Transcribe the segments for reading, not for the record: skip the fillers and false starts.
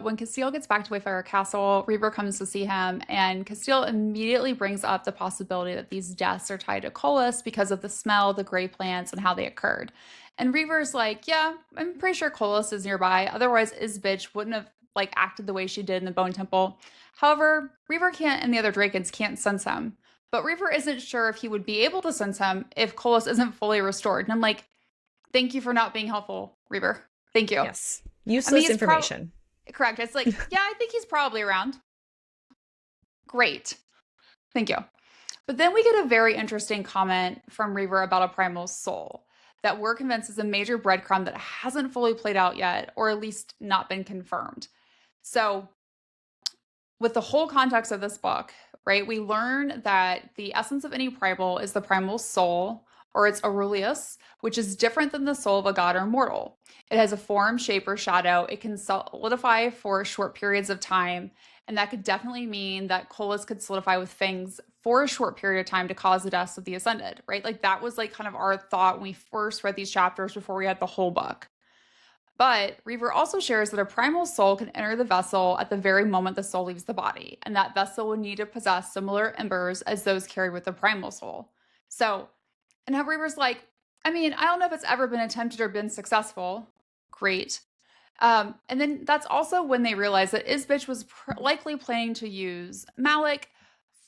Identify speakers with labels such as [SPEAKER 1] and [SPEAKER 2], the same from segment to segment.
[SPEAKER 1] when Castile gets back to Wayfire Castle, Reaver comes to see him, and Castile immediately brings up the possibility that these deaths are tied to Kolis because of the smell, the gray plants, and how they occurred. And Reaver's like, yeah, I'm pretty sure Kolis is nearby. Otherwise, Izbitch wouldn't have like acted the way she did in the Bone Temple. However, Reaver can't and the other drakens can't sense him. But Reaver isn't sure if he would be able to sense him if Kolis isn't fully restored. And I'm like, thank you for not being helpful, Reaver. Thank you.
[SPEAKER 2] Yes.
[SPEAKER 1] I mean,
[SPEAKER 2] Useless
[SPEAKER 1] he's
[SPEAKER 2] information.
[SPEAKER 1] correct. It's like, yeah, I think he's probably around. Great. Thank you. But then we get a very interesting comment from Reaver about a primal soul that we're convinced is a major breadcrumb that hasn't fully played out yet, or at least not been confirmed. So, with the whole context of this book, right, we learn that the essence of any primal is the primal soul, or its Aurelius, which is different than the soul of a god or mortal. It has a form, shape, or shadow. It can solidify for short periods of time, and that could definitely mean that Kolis could solidify with fangs for a short period of time to cause the deaths of the Ascended, right? Like that was like kind of our thought when we first read these chapters before we had the whole book. But Reaver also shares that a primal soul can enter the vessel at the very moment the soul leaves the body, and that vessel would need to possess similar embers as those carried with the primal soul. So, and how Reaver's like, I mean, I don't know if it's ever been attempted or been successful. Great. And then that's also when they realize that Izbitch was likely planning to use Malek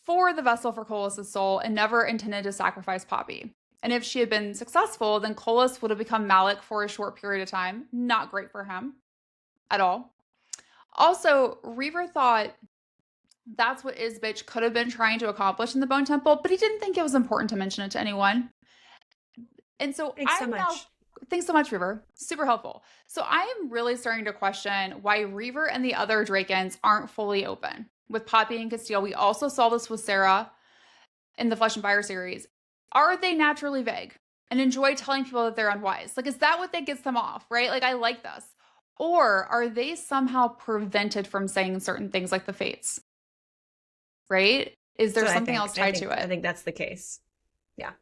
[SPEAKER 1] for the vessel for Kolis' soul and never intended to sacrifice Poppy. And if she had been successful, then Kolis would have become Malek for a short period of time. Not great for him at all. Also, Reaver thought that's what Izbitch could have been trying to accomplish in the Bone Temple, but he didn't think it was important to mention it to anyone. And so
[SPEAKER 2] Thanks so much.
[SPEAKER 1] thanks so much, Reaver. Super helpful. So I am really starting to question why Reaver and the other Drakens aren't fully open. With Poppy and Castile, we also saw this with Sarah in the Flesh and Fire series. Are they naturally vague and enjoy telling people that they're unwise? Like, is that what that gets them off, right? Like, I like this. Or are they somehow prevented from saying certain things like the fates, right? Is there something else tied to it?
[SPEAKER 2] I think that's the case. Yeah.